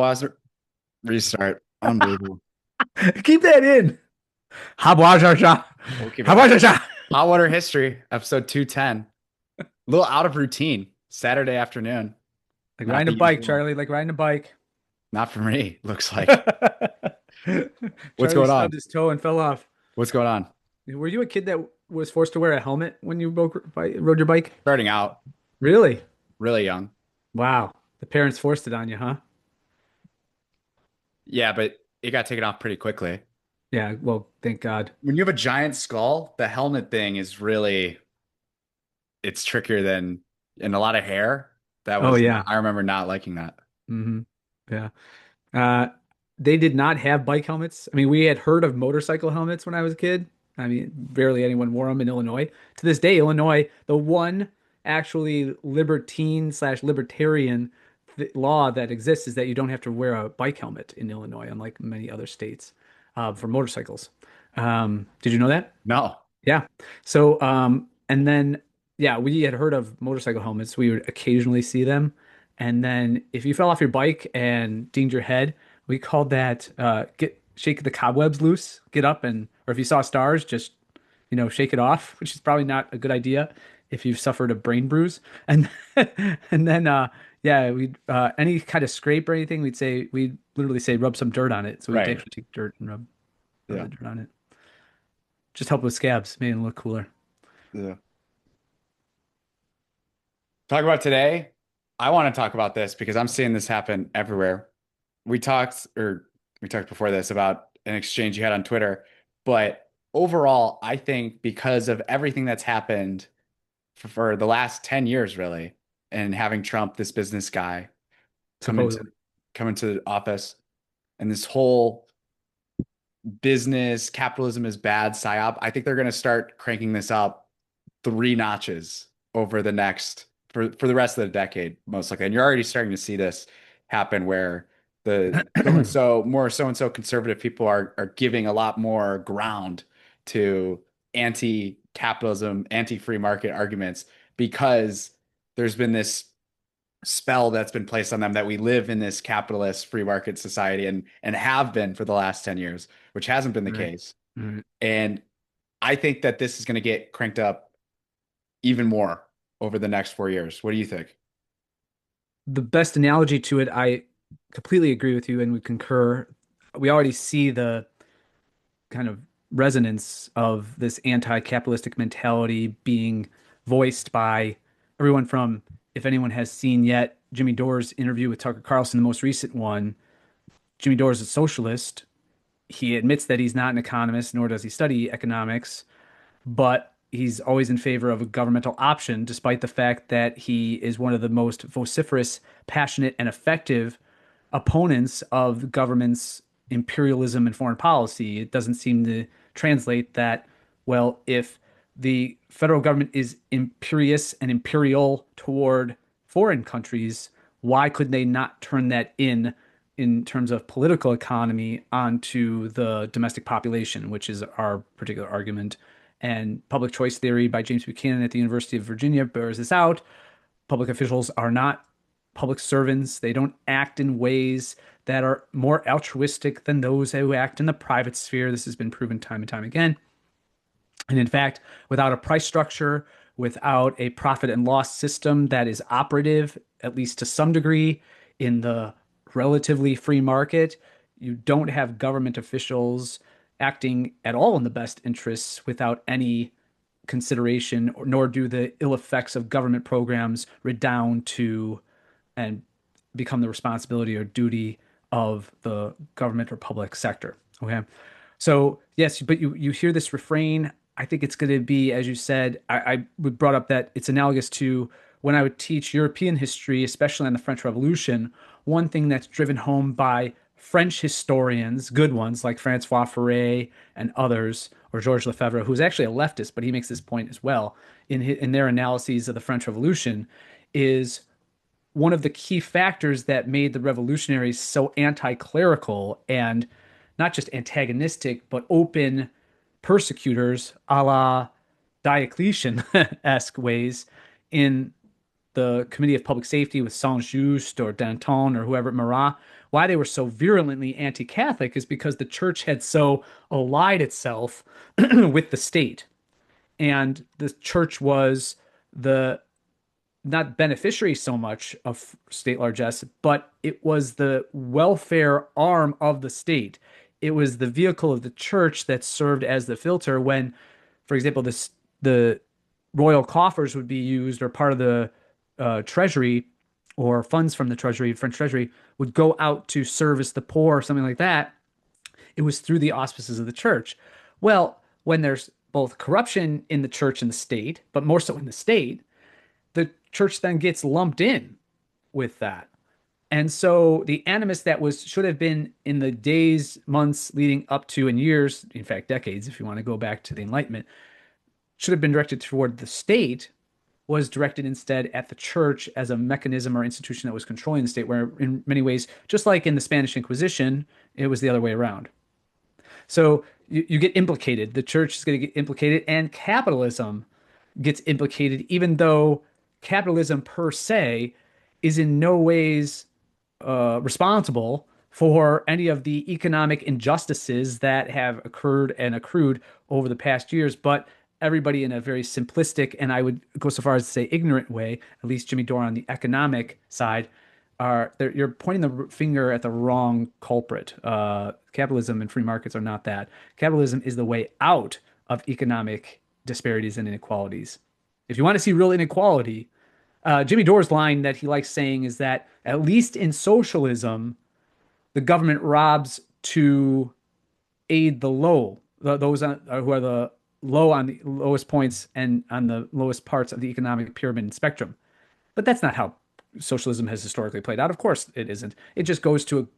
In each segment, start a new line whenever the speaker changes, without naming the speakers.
water restart. Unbelievable.
Keep that in. Habwajasha.
We'll keep it.
Habwajasha.
Hot water history, episode 210. A little out of routine. Saturday afternoon.
Like
Not
riding a
the
bike,
usual.
Charlie. Like riding a bike.
Not for me, looks like. What's
Charlie
going on?
stubbed his toe and fell off.
What's going on?
Were you a kid that was forced to wear a helmet when you rode your bike?
Starting out
Really?
really young.
Wow. The parents forced it on you, huh?
Yeah, but it got taken off pretty quickly.
Yeah. Well, thank God.
When you have a giant skull, the helmet thing is really, it's trickier than in a lot of hair. That
Oh
was,
yeah.
I remember not liking that.
hmm Yeah. Uh, they did not have bike helmets. I mean, we had heard of motorcycle helmets when I was a kid. I mean, barely anyone wore them in Illinois. To this day, Illinois, the one actually libertine slash libertarian law that exists is that you don't have to wear a bike helmet in Illinois, unlike many other states, for motorcycles. Did you know that?
No.
Yeah. So, and then, yeah, we had heard of motorcycle helmets. We would occasionally see them. And then if you fell off your bike and dinged your head, we called that shake the cobwebs loose, get up and, or if you saw stars, just, shake it off, which is probably not a good idea if you've suffered a brain bruise. And, and then, yeah, any kind of scrape or anything, we'd literally say, rub some dirt on it. So we'd
Right.
actually take dirt and rub
Yeah.
the dirt on it. Just help with scabs, made it look cooler.
Yeah. Talk about today. I want to talk about this because I'm seeing this happen everywhere. We talked, or we talked before this about an exchange you had on Twitter, but overall, I think because of everything that's happened for the last 10 years, really, and having Trump, this business guy, come into
Supposedly.
come into the office, and this whole business capitalism is bad psyop, I think they're going to start cranking this up three notches over the next for the rest of the decade, most likely. And you're already starting to see this happen where the so and so conservative people are giving a lot more ground to anti-capitalism, anti-free market arguments because there's been this spell that's been placed on them that we live in this capitalist free market society and have been for the last 10 years, which hasn't been the
Right.
case.
Right.
And I think that this is going to get cranked up even more over the next 4 years. What do you think?
The best analogy to it, I completely agree with you and we concur. We already see the kind of resonance of this anti-capitalistic mentality being voiced by everyone from, if anyone has seen yet, Jimmy Dore's interview with Tucker Carlson, the most recent one. Jimmy Dore is a socialist. He admits that he's not an economist, nor does he study economics, but he's always in favor of a governmental option, despite the fact that he is one of the most vociferous, passionate, and effective opponents of the government's imperialism and foreign policy. It doesn't seem to translate that, well, if the federal government is imperious and imperial toward foreign countries, why could they not turn that in terms of political economy onto the domestic population, which is our particular argument. And public choice theory by James Buchanan at the University of Virginia bears this out. Public officials are not public servants. They don't act in ways that are more altruistic than those who act in the private sphere. This has been proven time and time again. And in fact, without a price structure, without a profit and loss system that is operative, at least to some degree, in the relatively free market, you don't have government officials acting at all in the best interests without any consideration, nor do the ill effects of government programs redound to and become the responsibility or duty of the government or public sector. Okay. So yes, but you hear this refrain. I think it's going to be, as you said, I would brought up that it's analogous to when I would teach European history, especially on the French Revolution. One thing that's driven home by French historians, good ones like Francois Furet and others, or Georges Lefebvre, who's actually a leftist, but he makes this point as well in their analyses of the French Revolution, is one of the key factors that made the revolutionaries so anti-clerical and not just antagonistic, but open persecutors a la Diocletian-esque ways in the Committee of Public Safety with Saint-Just or Danton or whoever, Marat, why they were so virulently anti-Catholic is because the church had so allied itself with the state. And the church was the not beneficiary so much of state largesse, but it was the welfare arm of the state. It was the vehicle of the church that served as the filter when, for example, the royal coffers would be used or part of the treasury or funds from the treasury, French treasury, would go out to service the poor or something like that. It was through the auspices of the church. Well, when there's both corruption in the church and the state, but more so in the state, the church then gets lumped in with that. And so the animus that was should have been in the days, months leading up to and years, in fact, decades, if you want to go back to the Enlightenment, should have been directed toward the state was directed instead at the church as a mechanism or institution that was controlling the state, where in many ways, just like in the Spanish Inquisition, it was the other way around. So you get implicated. The church is going to get implicated, and capitalism gets implicated, even though capitalism per se is in no ways responsible for any of the economic injustices that have occurred and accrued over the past years. But everybody, in a very simplistic and I would go so far as to say ignorant way, at least Jimmy Dore on the economic side, you're pointing the finger at the wrong culprit. Capitalism and free markets are not that. Capitalism is the way out of economic disparities and inequalities. If you want to see real inequality, Jimmy Dore's line that he likes saying is that at least in socialism, the government robs to aid the low, those who are the low on the lowest points and on the lowest parts of the economic pyramid and spectrum. But that's not how socialism has historically played out. Of course, it isn't. It just goes to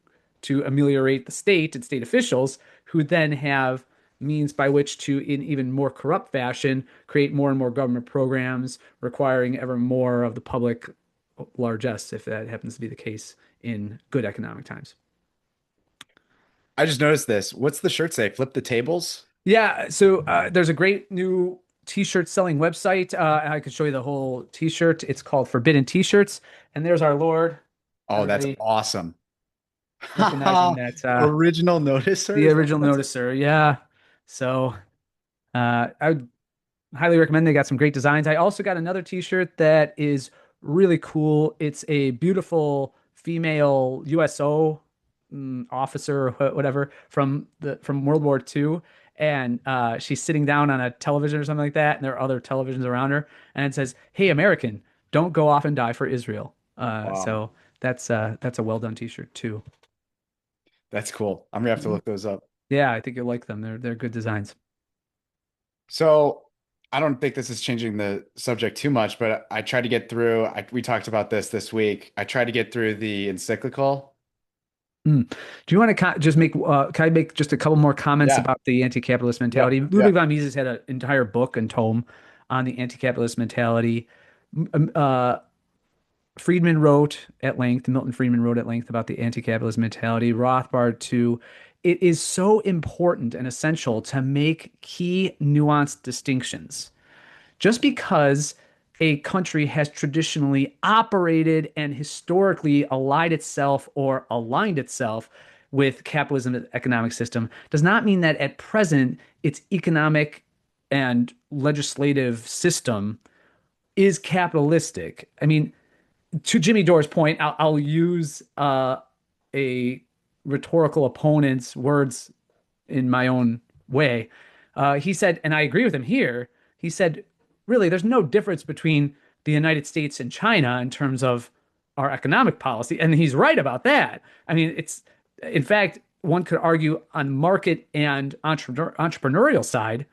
ameliorate the state and state officials who then have means by which to, in even more corrupt fashion, create more and more government programs requiring ever more of the public largesse, if that happens to be the case in good economic times.
I just noticed this. What's the shirt say? Flip the tables?
Yeah, so there's a great new t-shirt selling website. I could show you the whole t-shirt. It's called Forbidden T-shirts, and there's our Lord.
Oh, that's
Everybody
awesome.
recognizing that
Original
the
noticers?
original noticer. Yeah. So I would highly recommend. They got some great designs. I also got another t-shirt that is really cool. It's a beautiful female USO officer or whatever from World War II. And she's sitting down on a television or something like that, and there are other televisions around her, and it says, "Hey, American, don't go off and die for Israel."
Wow.
So that's a well done t-shirt too.
That's cool. I'm gonna have to look those up.
Yeah, I think you'll like them. They're good designs.
So I don't think this is changing the subject too much, but I tried to get through. We talked about this week. I tried to get through the encyclical.
Mm. Do you want to just make, can I make just a couple more comments
Yeah.
about the anti-capitalist
Yep.
mentality?
Yeah.
Ludwig von Mises had an entire book and tome on the anti-capitalist mentality. Friedman wrote at length, Milton Friedman wrote at length about the anti-capitalist mentality. Rothbard too. It is so important and essential to make key nuanced distinctions. Just because a country has traditionally operated and historically allied itself or aligned itself with capitalism and economic system does not mean that at present its economic and legislative system is capitalistic. I mean, to Jimmy Dore's point, I'll use a rhetorical opponent's words in my own way. He said, and I agree with him here, he said, really, there's no difference between the United States and China in terms of our economic policy. And he's right about that. I mean, in fact, one could argue on market and entrepreneurial side,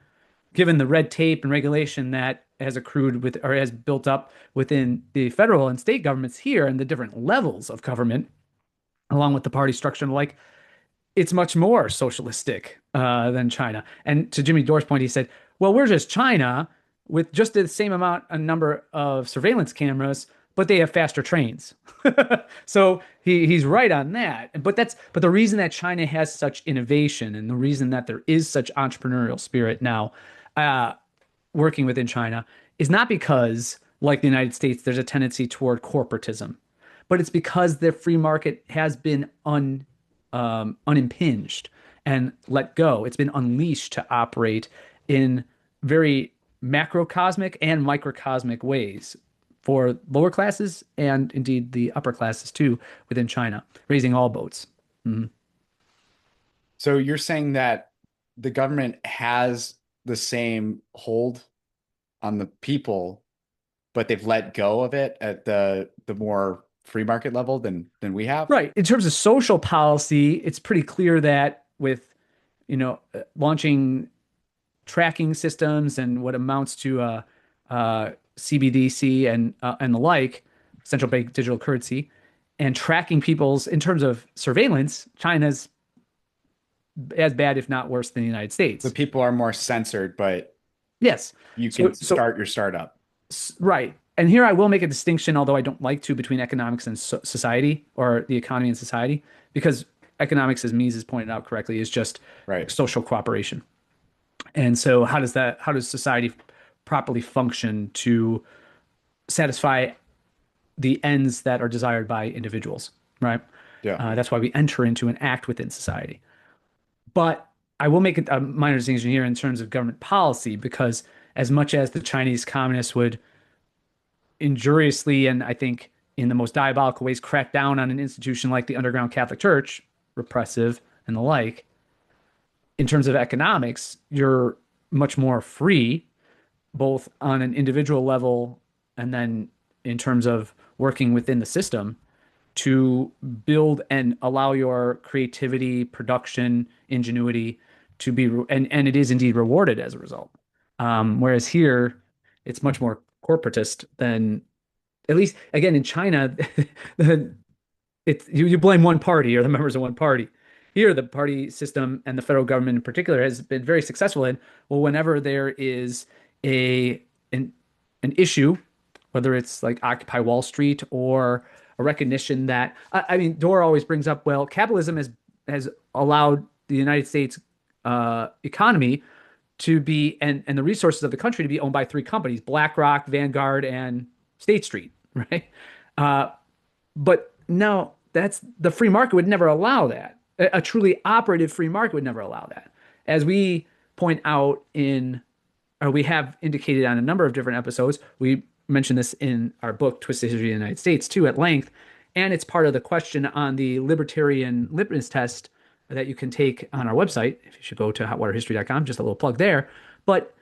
given the red tape and regulation that has accrued with or has built up within the federal and state governments here and the different levels of government, along with the party structure and the like, it's much more socialistic than China. And to Jimmy Dore's point, he said, well, we're just China with just the same amount a number of surveillance cameras, but they have faster trains. So he's right on that. But the reason that China has such innovation and the reason that there is such entrepreneurial spirit now working within China is not because like the United States, there's a tendency toward corporatism. But it's because the free market has been unimpinged and let go. It's been unleashed to operate in very macrocosmic and microcosmic ways for lower classes and indeed the upper classes too within China, raising all boats. Mhm.
So you're saying that the government has the same hold on the people, but they've let go of it at the more free market level than we have?
Right. In terms of social policy, it's pretty clear that with, launching tracking systems and what amounts to CBDC and the like, central bank digital currency, and tracking people's in terms of surveillance, China's as bad, if not worse, than the United
The
States.
people are more censored, but
Yes.
you
So
can
so
start your startup.
right. And here I will make a distinction, although I don't like to, between economics and society or the economy and society, because economics, as Mies has pointed out correctly, is just
Right.
social cooperation. And so how does society properly function to satisfy the ends that are desired by individuals, right?
Yeah.
That's why we enter into an act within society. But I will make a minor distinction here in terms of government policy, because as much as the Chinese communists would injuriously and I think in the most diabolical ways crack down on an institution like the underground Catholic Church, repressive and the like, in terms of economics, you're much more free, both on an individual level and then in terms of working within the system to build and allow your creativity, production, ingenuity to be, and it is indeed rewarded as a result. Whereas here, it's much more corporatist than, at least again in China, you blame one party or the members of one party. Here, the party system and the federal government in particular has been very successful in, well, whenever there is a an, an issue, whether it's like Occupy Wall Street or a recognition that I mean, Dore always brings up, well, capitalism has allowed the United States economy to be and the resources of the country to be owned by three companies: BlackRock, Vanguard, and State Street, right? Uh, but no, that's the free market would never allow that. A truly operative free market would never allow that. As we point out or we have indicated on a number of different episodes, we mentioned this in our book, Twisted History of the United States, too, at length. And it's part of the question on the libertarian litmus test that you can take on our website. If you should go to hotwaterhistory.com, just a little plug there. But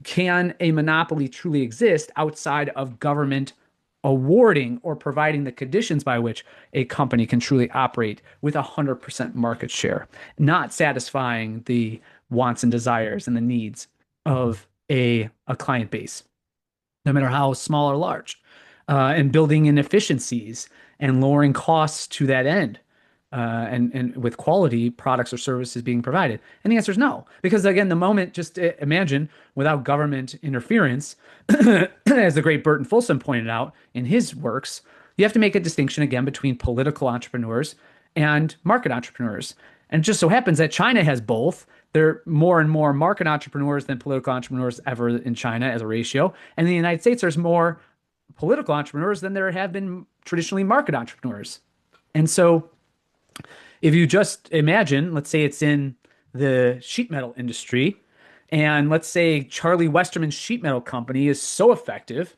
can a monopoly truly exist outside of government awarding or providing the conditions by which a company can truly operate with 100% market share, not satisfying the wants and desires and the needs of a client base, no matter how small or large, and building in efficiencies and lowering costs to that end, and with quality products or services being provided? And the answer is no, because again, the moment, just imagine without government interference, as the great Burton Folsom pointed out in his works, you have to make a distinction again between political entrepreneurs and market entrepreneurs. And it just so happens that China has both. There are more and more market entrepreneurs than political entrepreneurs ever in China as a ratio. And in the United States, there's more political entrepreneurs than there have been traditionally market entrepreneurs. And so if you just imagine, let's say it's in the sheet metal industry, and let's say Charlie Westerman's sheet metal company is so effective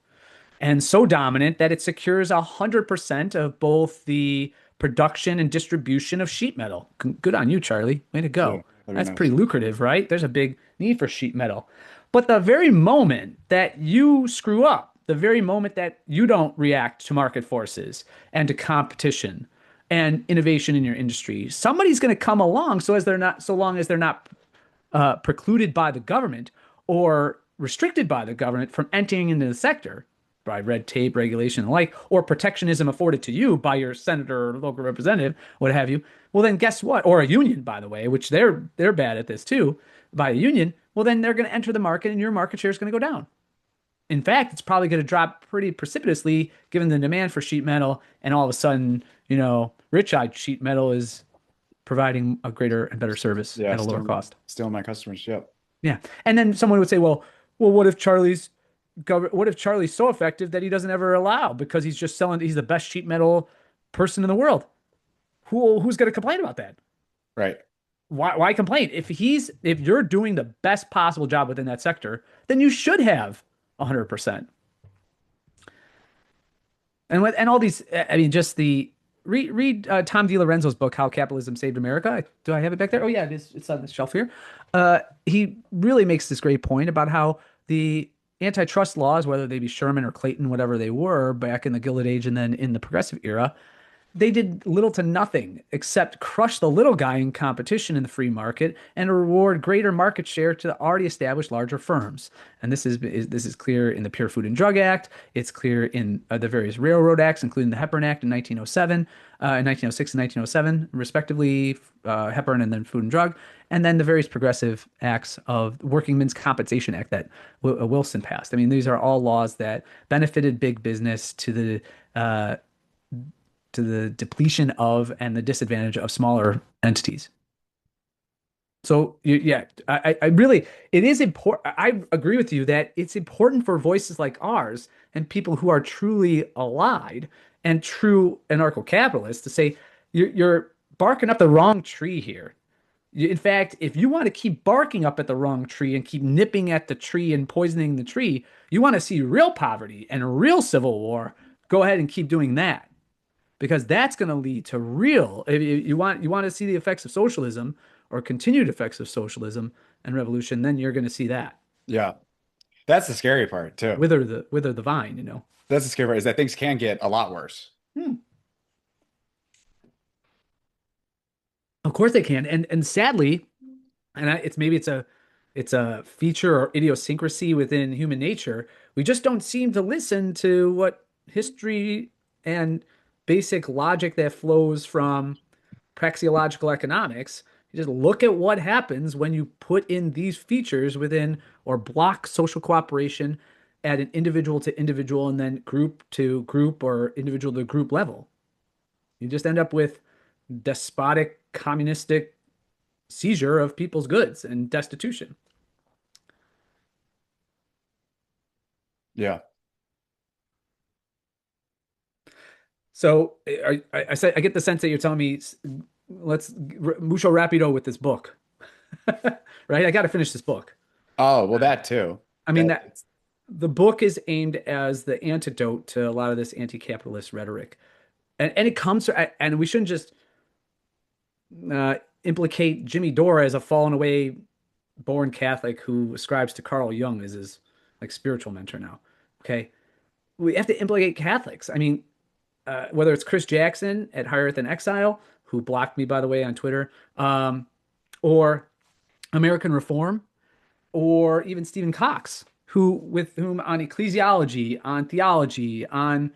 and so dominant that it secures 100% of both the production and distribution of sheet metal. Good on you, Charlie. Way to
Yeah,
go.
that'd be
That's pretty
nice.
lucrative, right? There's a big need for sheet metal. But the very moment that you screw up, the very moment that you don't react to market forces and to competition and innovation in your industry, somebody's going to come along so long as they're not precluded by the government or restricted by the government from entering into the sector by red tape, regulation, and the like, or protectionism afforded to you by your senator or local representative, what have you. Well, then guess what? Or a union, by the way, which they're bad at this too, by a union. Well, then they're going to enter the market, and your market share is going to go down. In fact, it's probably going to drop pretty precipitously given the demand for sheet metal, and all of a sudden, rich-eyed sheet metal is providing a greater and better service
Yeah,
at a lower cost.
still my customers. Yep.
Yeah. And then someone would say, well, what if Charlie's what if Charlie's so effective that he doesn't ever allow because he's just selling, he's the best sheet metal person in the world. Who's going to complain about that?
Right.
Why complain? If you're doing the best possible job within that sector, then you should have 100%. And all these, I mean, just the read Tom DiLorenzo's book, How Capitalism Saved America. Do I have it back there? Oh yeah, it is. It's on the shelf here. He really makes this great point about how the antitrust laws, whether they be Sherman or Clayton, whatever they were back in the Gilded Age and then in the Progressive era, they did little to nothing except crush the little guy in competition in the free market and reward greater market share to the already established larger firms. And this is clear in the Pure Food and Drug Act. It's clear in the various railroad acts, including the Hepburn Act in 1907, in 1906 and 1907, respectively, Hepburn and then Food and Drug, and then the various progressive acts of Working Men's Compensation Act that Wilson passed. I mean, these are all laws that benefited big business to the depletion of and the disadvantage of smaller entities. So yeah, I really, it is important. I agree with you that it's important for voices like ours and people who are truly allied and true anarcho-capitalists to say you're barking up the wrong tree here. In fact, if you want to keep barking up at the wrong tree and keep nipping at the tree and poisoning the tree, you want to see real poverty and real civil war, go ahead and keep doing that because that's going to lead to real. If you want to see the effects of socialism or continued effects of socialism and revolution, then you're going to see that
Yeah. That's the scary part too.
wither the vine.
That's the scary part is that things can get a lot worse.
Hmm. Of course they can, and sadly, it's a feature or idiosyncrasy within human nature. We just don't seem to listen to what history and basic logic that flows from praxeological economics. You just look at what happens when you put in these features within or block social cooperation at an individual to individual and then group to group or individual to group level. You just end up with despotic, communistic seizure of people's goods and destitution.
Yeah.
So I get the sense that you're telling me let's mucho rapido with this book, right? I got to finish this book.
Oh, well, that too.
I mean
That
that the book is aimed as the antidote to a lot of this anti-capitalist rhetoric, and it comes and we shouldn't just implicate Jimmy Dore as a fallen away born Catholic who ascribes to Carl Jung as his like spiritual mentor now. Okay, we have to implicate Catholics. I mean, whether it's Chris Jackson at Higher Earth in Exile, who blocked me by the way on Twitter, or American Reform, or even Stephen Cox, with whom on ecclesiology, on theology, on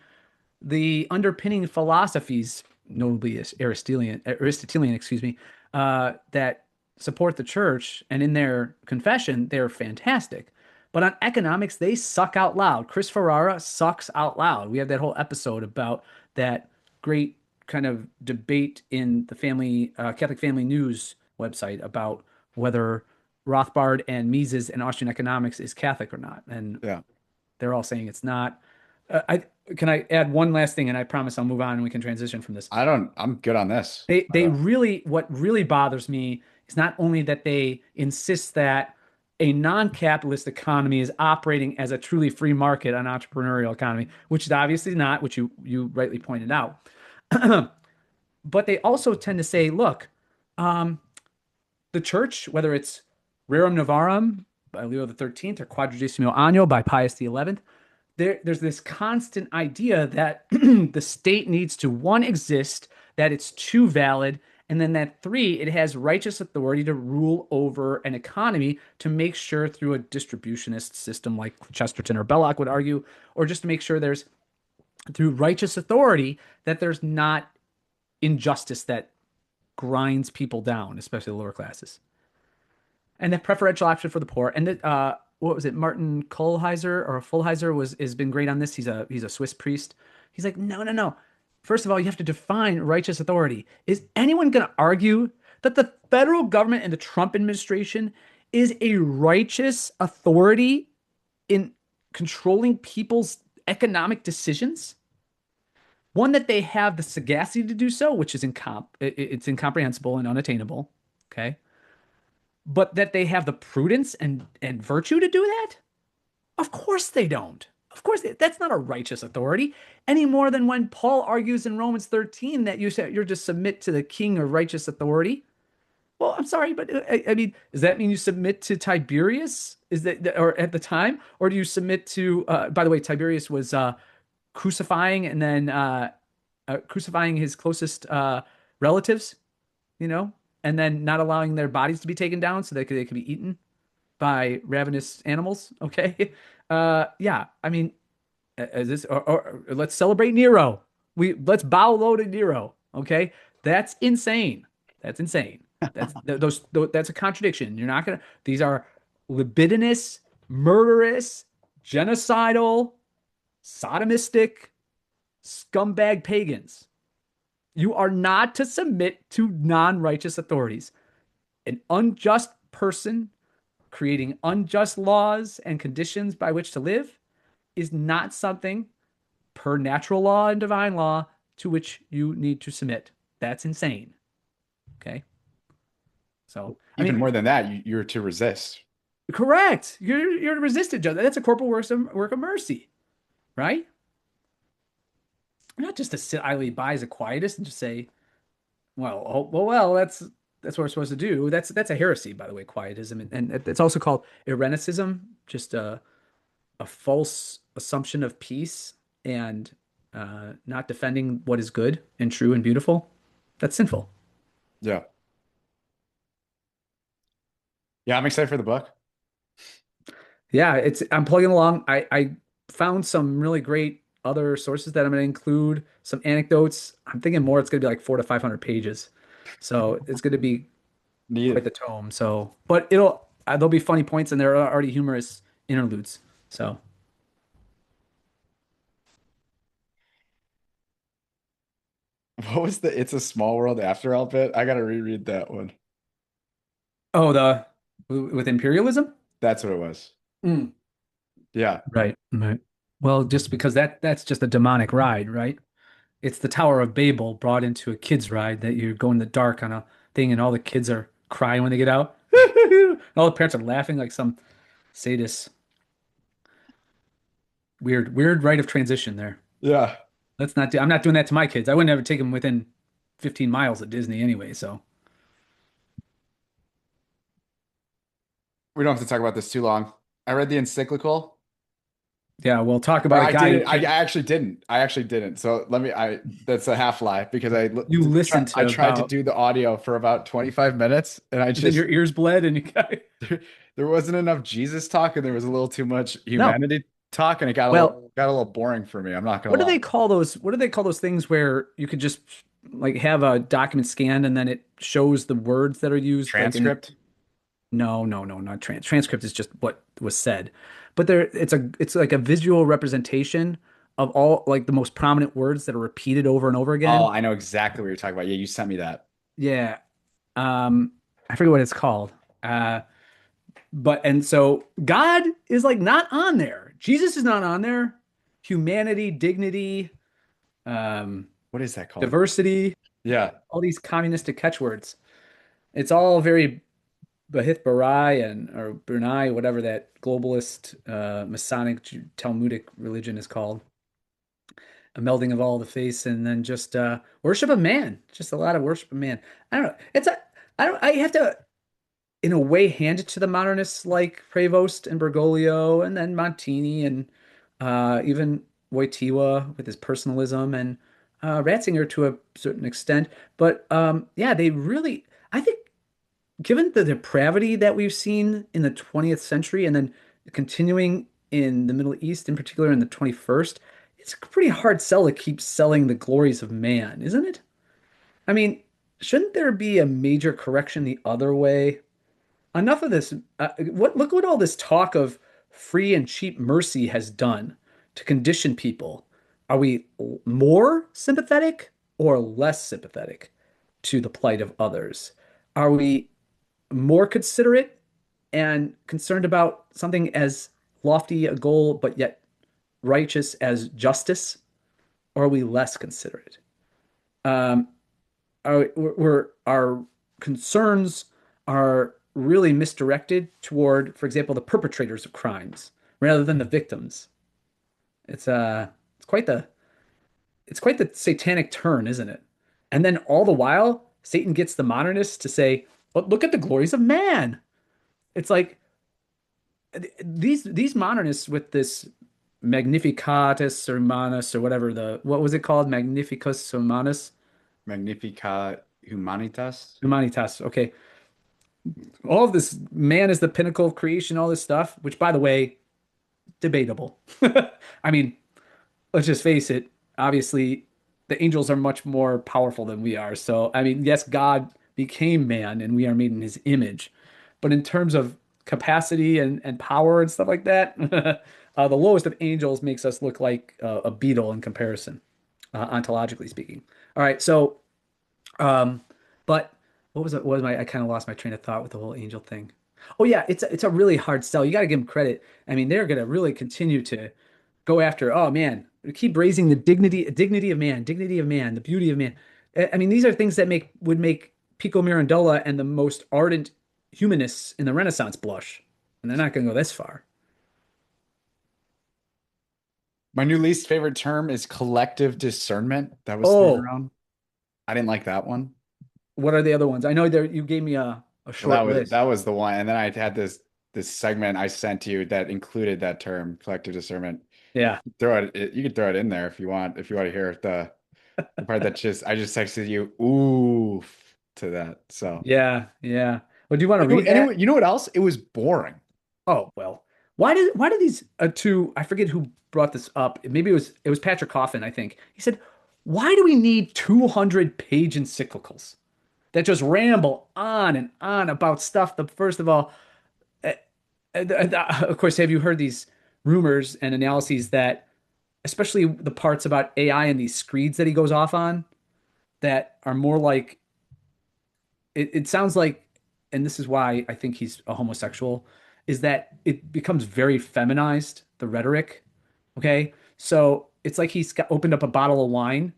the underpinning philosophies, notably Aristotelian, excuse me, that support the church, and in their confession, they're fantastic. But on economics, they suck out loud. Chris Ferrara sucks out loud. We have that whole episode about that great kind of debate in the Catholic Family News website about whether Rothbard and Mises and Austrian economics is Catholic or not. And
yeah.
they're all saying it's not. I Can I add one last thing, and I promise I'll move on and we can transition from this.
I'm good on this.
They really, what really bothers me is not only that they insist that a non-capitalist economy is operating as a truly free market, an entrepreneurial economy, which is obviously not, which you rightly pointed out. But they also tend to say, look, the church, whether it's Rerum Novarum by Leo the 13th or Quadragesimo Anno by Pius the 11th, there's this constant idea that the state needs to one exist, that it's two valid, and then that three, it has righteous authority to rule over an economy to make sure through a distributionist system like Chesterton or Belloc would argue, or just to make sure there's through righteous authority that there's not injustice that grinds people down, especially the lower classes. And the preferential option for the poor. And what was it? Martin Kohlheiser or Fulheiser has been great on this. He's a Swiss priest. He's like, no, no, no. First of all, you have to define righteous authority. Is anyone going to argue that the federal government and the Trump administration is a righteous authority in controlling people's economic decisions. One, that they have the sagacity to do so, which is it's incomprehensible and unattainable. Okay. But that they have the prudence and virtue to do that? Of course they don't. Of course, that's not a righteous authority any more than when Paul argues in Romans 13 that you're to submit to the king or righteous authority. Well, I'm sorry, but I mean, does that mean you submit to Tiberius? Is that, or at the time, or do you submit to? By the way, Tiberius was crucifying and then crucifying his closest relatives, you know, and then not allowing their bodies to be taken down so they could be eaten by ravenous animals. Okay, yeah, I mean, is this or let's celebrate Nero. Let's bow low to Nero. Okay, that's insane. That's insane. That's a contradiction. You're not gonna. These are libidinous, murderous, genocidal, sodomistic, scumbag pagans. You are not to submit to non-righteous authorities. An unjust person creating unjust laws and conditions by which to live is not something per natural law and divine law to which you need to submit. That's insane. Okay. So, I
Even
mean,
more than that, you're to resist.
correct. You're to resist it, Joe. That's a corporal work of mercy, right? Not just to sit idly by as a quietist and just say, well, that's what we're supposed to do. That's a heresy, by the way, quietism, and it's also called Irenicism, just a false assumption of peace and not defending what is good and true and beautiful. That's sinful.
Yeah. Yeah, I'm excited for the book.
Yeah, I'm plugging along. I found some really great other sources that I'm going to include, some anecdotes. I'm thinking more it's going to be like 400 to 500 pages. So it's going to be quite
Needed.
the tome. So, but there'll be funny points and there are already humorous interludes. So,
What was the It's a Small World After All bit? I gotta reread that one.
oh, with imperialism?
That's what it was.
Mm.
Yeah.
Right, right. Well, just because that's just a demonic ride, right? It's the Tower of Babel brought into a kid's ride that you go in the dark on a thing and all the kids are crying when they get out. And all the parents are laughing like some sadist. Weird rite of transition there.
Yeah.
Let's not do, I'm not doing that to my kids. I wouldn't ever take them within 15 miles of Disney anyway, so
We don't have to talk about this too long. I read the encyclical.
yeah, we'll talk
Or
about a
I
guy who
didn't. I
can't
actually didn't. I actually didn't. So let me. I That's a half lie because
you listen
I
to
tried to
about
do the audio for about 25 minutes and I
then
just
your ears bled and you got
there wasn't enough Jesus talk and there was a little too much
no.
humanity talk and it
Well,
got a little boring for me. I'm not gonna lie.
what do they call those things where you could just like have a document scanned and then it shows the words that are used like in
Transcript.
no, not transcript is just what was said. But it's like a visual representation of all like the most prominent words that are repeated over and over
Oh,
again.
I know exactly what you're talking about. Yeah, you sent me that.
Yeah. I forget what it's called. But and so God is like not on there. Jesus is not on there. Humanity, dignity, um,
What is that called?
diversity,
Yeah.
all these communistic catchwords. It's all very Bahith Barai and or Brunei, whatever that globalist Masonic Talmudic religion is called. A melding of all the faiths and then just worship of man. Just a lot of worship of man. I don't know. I have to in a way hand it to the modernists like Prevost and Bergoglio and then Montini and even Wojtyła with his personalism and Ratzinger to a certain extent. But yeah, they really, I think, given the depravity that we've seen in the 20th century and then continuing in the Middle East, in particular in the 21st, it's a pretty hard sell to keep selling the glories of man, isn't it? I mean, shouldn't there be a major correction the other way? Enough of this. Look what all this talk of free and cheap mercy has done to condition people. Are we more sympathetic or less sympathetic to the plight of others? Are we more considerate and concerned about something as lofty a goal, but yet righteous as justice, or are we less considerate? Um, our concerns are really misdirected toward, for example, the perpetrators of crimes rather than the victims. It's it's quite the it's quite the satanic turn, isn't it? And then all the while, Satan gets the modernists to say, "But look at the glories of man." It's like these modernists with this Magnificatus Humanus or whatever the what was it called? Magnificus Humanus
Magnificat Humanitas.
Humanitas. Okay, all of this man is the pinnacle of creation, all this stuff, which by the way, debatable. I mean, let's just face it. Obviously, the angels are much more powerful than we are. So, I mean, yes, God became man and we are made in his image. But in terms of capacity and power and stuff like that, the lowest of angels makes us look like a beetle in comparison, ontologically speaking. All right. So, um, but what was it? What was my? I kind of lost my train of thought with the whole angel thing. Oh yeah, it's a really hard sell. You got to give them credit. I mean, they're gonna really continue to go after. Oh man, keep raising the dignity of man, the beauty of man. I mean, these are things that would make Pico Mirandola and the most ardent humanists in the Renaissance blush, and they're not gonna go this far.
My new least favorite term is collective discernment. That was thrown
Oh,
around. I didn't like that one.
what are the other ones? I know there you gave me a
Well,
short
that
list.
was the one. And then I had this segment I sent to you that included that term, collective discernment.
Yeah,
You could throw it in there if you want to hear the part that just I just texted you oof to that. So
yeah, yeah. Well, do you want to read that?
you know what else? It was boring.
Oh, well. Why did these two I forget who brought this up. Maybe it was Patrick Coffin, I think. He said, "Why do we need 200-page encyclicals that just ramble on and on about stuff that first of all, of course, have you heard these rumors and analyses that especially the parts about AI and these screeds that he goes off on that are more like it sounds like, and this is why I think he's a homosexual, is that it becomes very feminized, the rhetoric. Okay. So it's like opened up a bottle of wine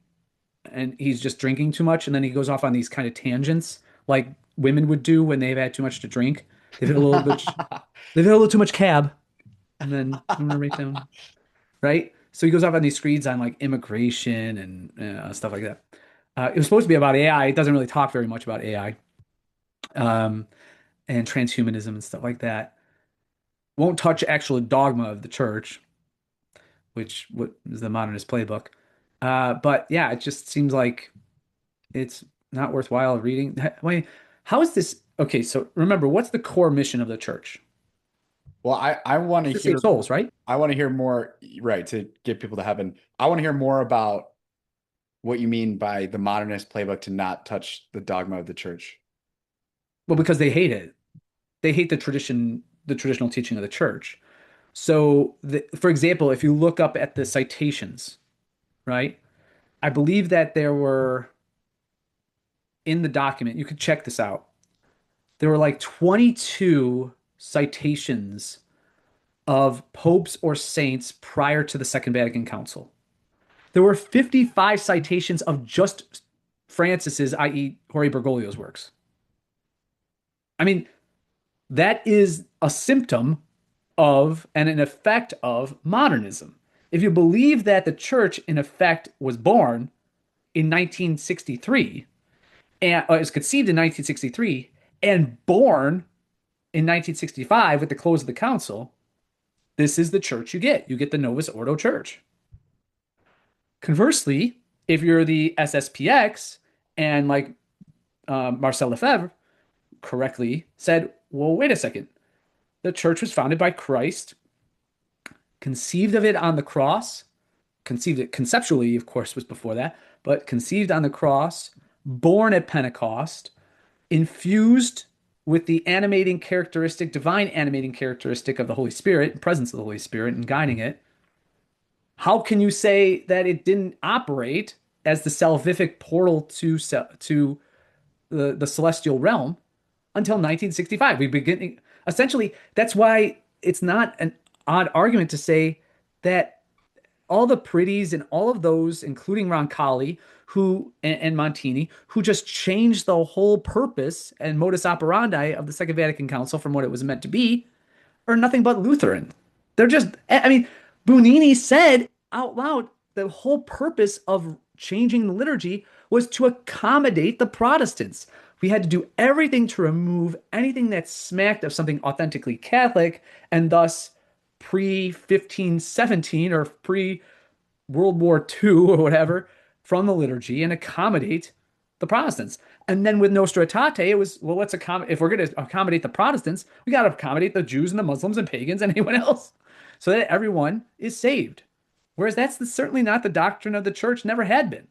and he's just drinking too much. And then he goes off on these kind of tangents like women would do when they've had too much to drink. They've had a little too much cab. And then I'm gonna write down, right? So he goes off on these screeds on like immigration and stuff like that. It was supposed to be about AI. It doesn't really talk very much about AI. Um, and transhumanism and stuff like that. Won't touch actual dogma of the church, which what is the modernist playbook. But yeah, it just seems like it's not worthwhile reading. Wait, how is this? Okay, so remember, what's the core mission of the church?
Well, I want to
To save
hear
souls, right?
I want to hear more, right, to get people to heaven. I want to hear more about what you mean by the modernist playbook to not touch the dogma of the church.
Well, because they hate it. They hate the traditional teaching of the church. So, for example, if you look up at the citations, right? I believe that there were in the document, you could check this out. There were like 22 citations of popes or saints prior to the Second Vatican Council. There were 55 citations of just Francis's, i.e., Jorge Bergoglio's works. I mean, that is a symptom of and an effect of modernism. If you believe that the church, in effect, was born in 1963 and was conceived in 1963 and born in 1965 with the close of the council, this is the church you get. You get the Novus Ordo Church. Conversely, if you're the SSPX and like Marcel Lefebvre correctly said, well, wait a second. The church was founded by Christ, conceived of it on the cross, conceived it conceptually, of course, was before that, but conceived on the cross, born at Pentecost, infused with the animating characteristic, divine animating characteristic of the Holy Spirit, presence of the Holy Spirit, and guiding it. How can you say that it didn't operate as the salvific portal to the celestial realm until 1965? We begin essentially. That's why it's not an odd argument to say that all the pretties and all of those, including Roncalli, and Montini, who just changed the whole purpose and modus operandi of the Second Vatican Council from what it was meant to be, are nothing but Lutheran. They're just, I mean, Bunini said out loud the whole purpose of changing the liturgy was to accommodate the Protestants. We had to do everything to remove anything that smacked of something authentically Catholic and thus pre 1517 or pre World War II or whatever from the liturgy and accommodate the Protestants. And then with Nostra Aetate, it was, well, let's accommodate, if we're going to accommodate the Protestants, we got to accommodate the Jews and the Muslims and pagans and anyone else so that everyone is saved. Whereas certainly not the doctrine of the church, never had been.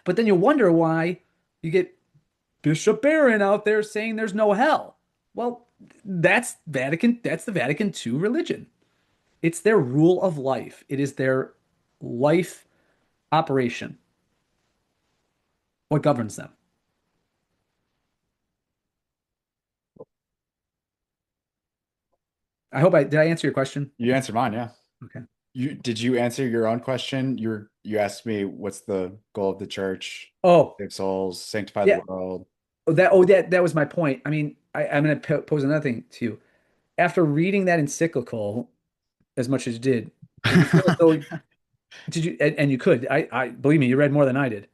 But then you wonder why you get Bishop Barron out there saying there's no hell. Well, that's the Vatican II religion. It's their rule of life. It is their life operation. What governs them? Did I answer your question?
You answered mine, yeah.
Okay.
Did you answer your own question? You asked me what's the goal of the church?
Oh,
Save souls, sanctify the
yeah.
world.
That was my point. I mean, I'm going to pose another thing to you. After reading that encyclical as much as you did you feel as though and you could, I believe me, you read more than I did.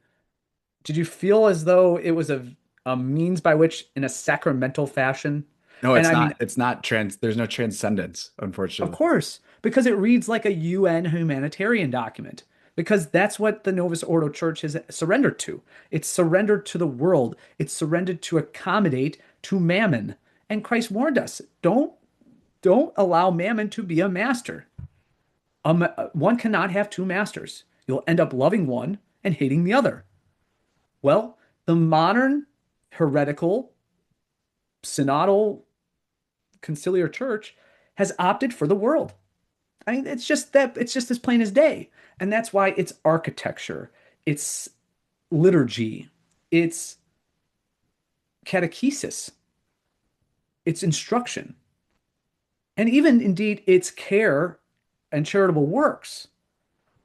Did you feel as though it was a means by which, in a sacramental fashion,
No,
and
it's
I mean,
not. It's not there's no transcendence,
of
unfortunately.
course, because it reads like a UN humanitarian document, because that's what the Novus Ordo Church has surrendered to. It's surrendered to the world. It's surrendered to accommodate to mammon. And Christ warned us, don't allow mammon to be a master. One cannot have two masters. You'll end up loving one and hating the other. Well, the modern heretical synodal conciliar church has opted for the world. I mean, it's just as plain as day. And that's why it's architecture, it's liturgy, it's catechesis, it's instruction, and even indeed its care and charitable works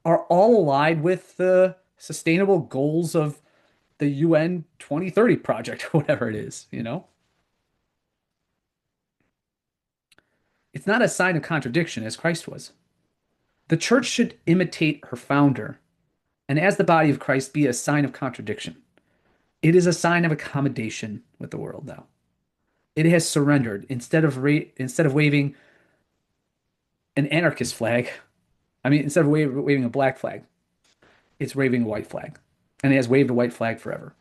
are all allied with the sustainable goals of the UN 2030 project, or whatever it is, you know? It's not a sign of contradiction as Christ was. The church should imitate her founder, and as the body of Christ, be a sign of contradiction. It is a sign of accommodation with the world now. It has surrendered instead of waving an anarchist flag. I mean, instead of waving a black flag, it's waving a white flag, and it has waved a white flag forever.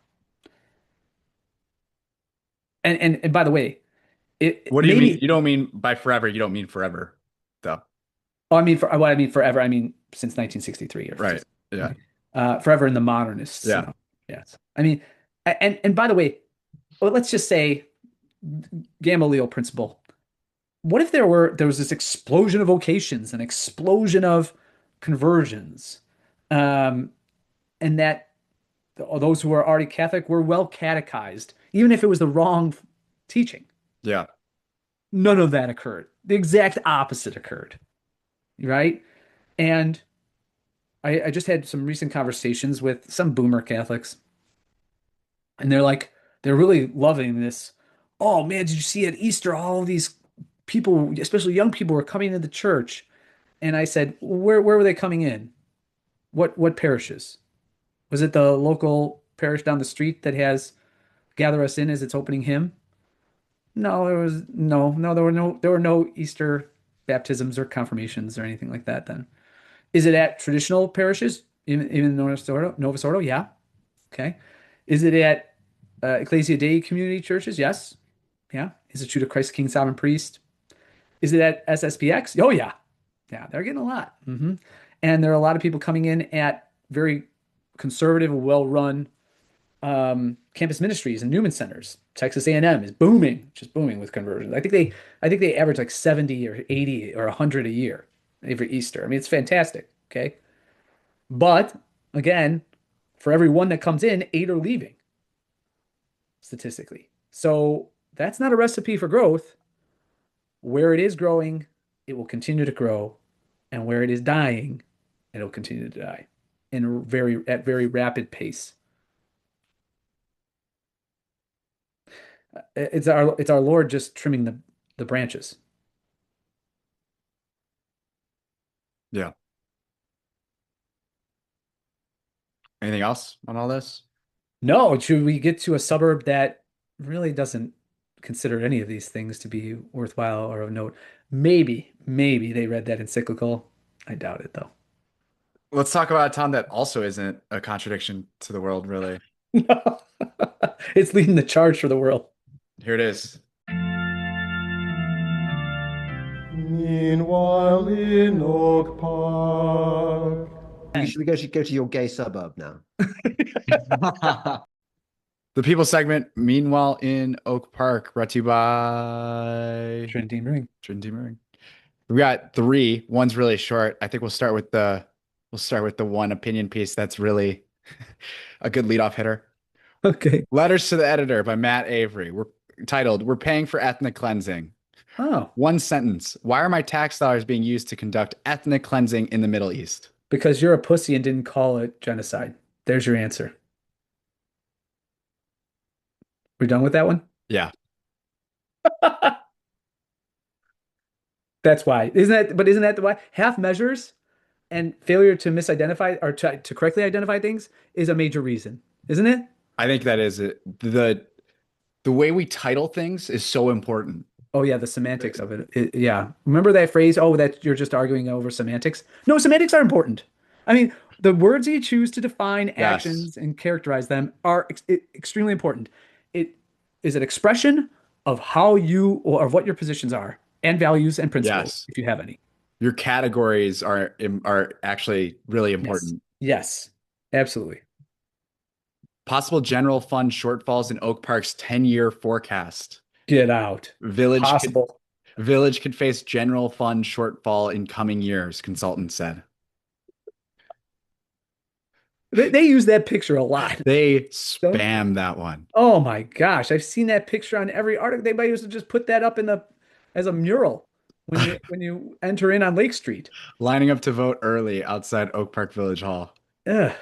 And by the way, it
What do you mean?
maybe
You don't mean by forever, you don't mean forever, though.
oh, I mean for what I mean forever, I mean since 1963 or
Right.
just
Yeah.
okay. Forever in the modernists, you
Yeah.
know. Yes. I mean, and by the way, well, let's just say Gamaliel principle. What if there was this explosion of vocations, an explosion of conversions, um, and that those who were already Catholic were well catechized, even if it was the wrong teaching.
Yeah.
None of that occurred. The exact opposite occurred, right? And I just had some recent conversations with some boomer Catholics, and they're really loving this. Oh man, did you see at Easter all of these people, especially young people, were coming into the church? And I said, where were they coming in? What parishes? Was it the local parish down the street that has Gather Us In as its opening hymn? No, there were no Easter baptisms or confirmations or anything like that then. Is it at traditional parishes? Even Novus Ordo? Novus Ordo? Yeah. Okay. Is it at Ecclesia Dei community churches? Yes. Yeah. Institute of Christ King Sovereign Priest. Is it at SSPX? Oh yeah. Yeah, they're getting a lot. And there are a lot of people coming in at very conservative, well-run campus ministries and Newman centers. Texas A&M is booming, just booming with conversions. I think they average like 70 or 80 or 100 a year every Easter. I mean, it's fantastic. Okay. But again, for every one that comes in, eight are leaving statistically. So that's not a recipe for growth. Where it is growing, it will continue to grow, and where it is dying, it'll continue to die in a very rapid pace. It's our Lord just trimming the branches.
Yeah. Anything else on all this?
No, should we get to a suburb that really doesn't consider any of these things to be worthwhile or of note? Maybe they read that encyclical. I doubt it though.
Let's talk about a town that also isn't a contradiction to the world, really.
No. It's leading the charge for the world.
Here it is.
Meanwhile in Oak Park.
We go to your gay suburb now.
The People segment, meanwhile in Oak Park, brought to you by
Trinity Ring.
Trinity Brewing. We got three. One's really short. I think we'll start with the one opinion piece that's really a good leadoff hitter.
Okay.
Letters to the Editor by Matt Avery. We're titled, We're Paying for Ethnic Cleansing.
Oh,
One sentence. Why are my tax dollars being used to conduct ethnic cleansing in the Middle East?
because you're a pussy and didn't call it genocide. There's your answer. We're done with that one?
Yeah.
That's why. Isn't that the why? Half measures and failure to misidentify or to correctly identify things is a major reason, isn't it?
I think that is it. The way we title things is so important.
Oh yeah, the semantics of it. Yeah. Remember that phrase? Oh, that you're just arguing over semantics? No, semantics are important. I mean, the words you choose to define
Yes.
actions and characterize them are extremely important. It is an expression of how you or of what your positions are and values and principles,
Yes.
if you have any.
Your categories are actually really
Yes.
important.
Yes. Absolutely.
Possible general fund shortfalls in Oak Park's 10-year forecast.
Get out.
Village could
Possible.
Village could face general fund shortfall in coming years, consultant said.
They use that picture a lot.
They
Don't-
spam that one.
Oh my gosh, I've seen that picture on every article. They might used to just put that up in the as a mural when you enter in on Lake Street.
Lining up to vote early outside Oak Park Village Hall.
Ugh.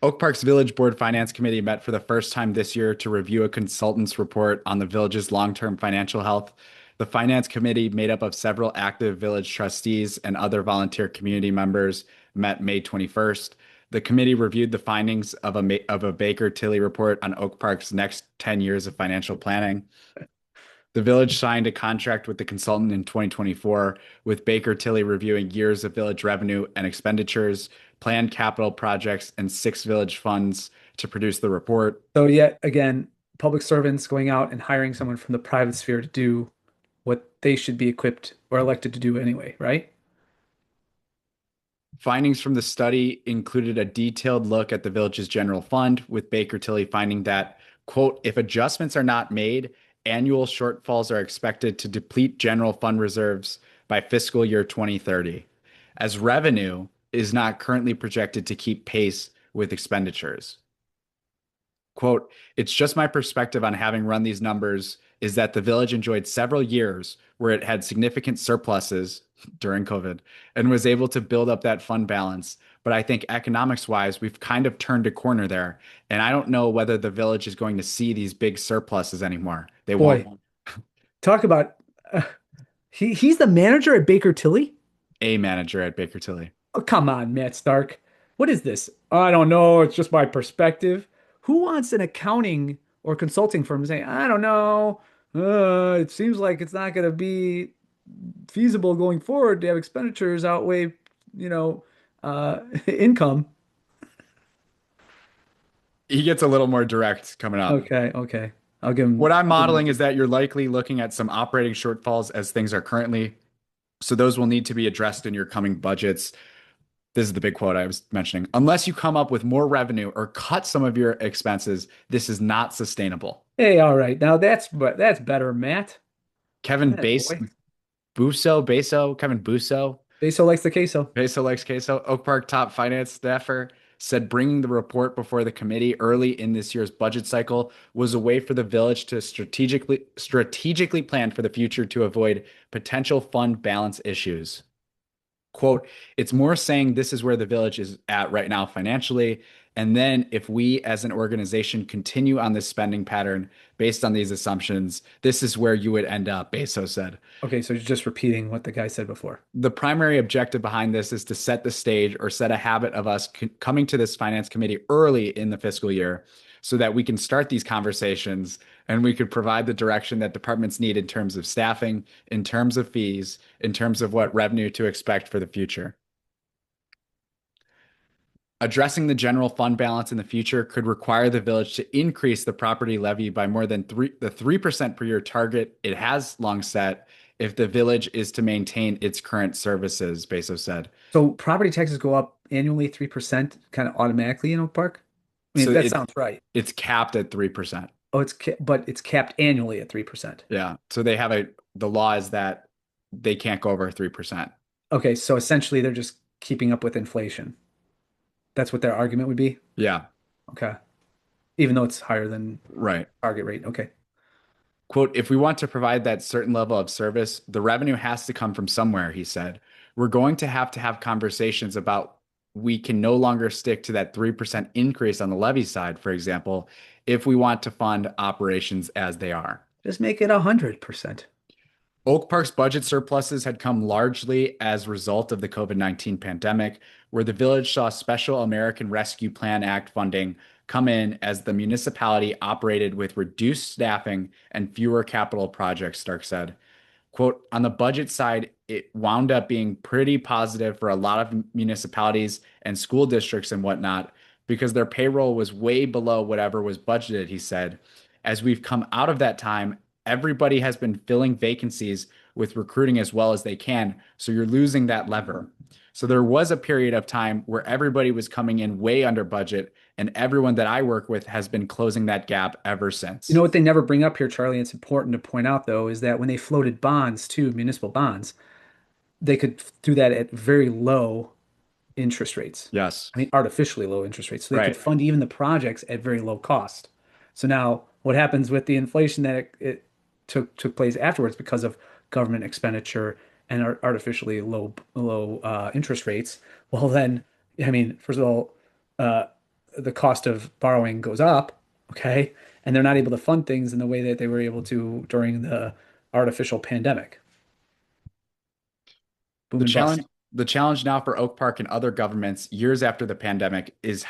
Oak Park's Village Board Finance Committee met for the first time this year to review a consultant's report on the village's long-term financial health. The Finance Committee, made up of several active village trustees and other volunteer community members, met May 21st. The committee reviewed the findings of a Baker Tilly report on Oak Park's next 10 years of financial planning. The village signed a contract with the consultant in 2024, with Baker Tilly reviewing years of village revenue and expenditures, planned capital projects, and 6 village funds to produce the report.
So yet again, public servants going out and hiring someone from the private sphere to do what they should be equipped or elected to do anyway, right?
Findings from the study included a detailed look at the village's general fund, with Baker Tilly finding that, quote, if adjustments are not made, annual shortfalls are expected to deplete general fund reserves by fiscal year 2030, as revenue is not currently projected to keep pace with expenditures. Quote, it's just my perspective on having run these numbers is that the village enjoyed several years where it had significant surpluses during COVID and was able to build up that fund balance. But I think economics wise, we've kind of turned a corner there. And I don't know whether the village is going to see these big surpluses anymore. They
Boy,
won't.
talk about uh, he's the manager at Baker Tilly.
A manager at Baker Tilly.
Oh, come on, Matt Stark. What is this? I don't know. It's just my perspective. Who wants an accounting or consulting firm saying, I don't know. It seems like it's not going to be feasible going forward to have expenditures outweigh, income.
He gets a little more direct coming up.
Okay, okay. I'll give him.
What I'm modeling is that you're likely looking at some operating shortfalls as things are currently. So those will need to be addressed in your coming budgets. This is the big quote I was mentioning. Unless you come up with more revenue or cut some of your expenses, this is not sustainable.
Hey, all right. Now that's better, Matt.
Kevin
Yeah,
Base
boy.
Kevin Busso.
Beso likes the queso.
Beso likes queso. Oak Park top finance staffer said bringing the report before the committee early in this year's budget cycle was a way for the village to strategically plan for the future to avoid potential fund balance issues. Quote, it's more saying this is where the village is at right now financially. And then if we as an organization continue on this spending pattern based on these assumptions, this is where you would end up, Bezos said.
Okay, so you're just repeating what the guy said before.
The primary objective behind this is to set the stage or set a habit of us coming to this finance committee early in the fiscal year so that we can start these conversations and we could provide the direction that departments need in terms of staffing, in terms of fees, in terms of what revenue to expect for the future. Addressing the general fund balance in the future could require the village to increase the property levy by more than the 3% per year target it has long set if the village is to maintain its current services, Bezos said.
So property taxes go up annually 3% kind of automatically in Oak Park? I mean,
So
that sounds right.
It's capped at 3%.
Oh, but it's capped annually at 3%.
Yeah. So they have the law is that they can't go over 3%.
Okay, so essentially they're just keeping up with inflation. That's what their argument would be?
Yeah.
Okay. Even though it's higher than
Right.
target rate. Okay.
Quote, if we want to provide that certain level of service, the revenue has to come from somewhere, he said. We're going to have conversations about we can no longer stick to that 3% increase on the levy side, for example, if we want to fund operations as they are.
Just make it 100%.
Oak Park's budget surpluses had come largely as a result of the COVID-19 pandemic, where the village saw Special American Rescue Plan Act funding come in as the municipality operated with reduced staffing and fewer capital projects, Stark said. Quote, on the budget side, it wound up being pretty positive for a lot of municipalities and school districts and whatnot because their payroll was way below whatever was budgeted, he said. As we've come out of that time, everybody has been filling vacancies with recruiting as well as they can. So you're losing that lever. So there was a period of time where everybody was coming in way under budget, and everyone that I work with has been closing that gap ever since.
You know what they never bring up here, Charlie, and it's important to point out, though, is that when they floated bonds too, municipal bonds, they could do that at very low interest rates.
Yes.
I mean, artificially low interest rates. So they
Right.
could fund even the projects at very low cost. So now what happens with the inflation that it took place afterwards because of government expenditure and artificially low interest rates? Well, then, I mean, first of all, the cost of borrowing goes up, okay? And they're not able to fund things in the way that they were able to during the artificial pandemic. Boom
The
and bust.
challenge now for Oak Park and other governments years after the pandemic is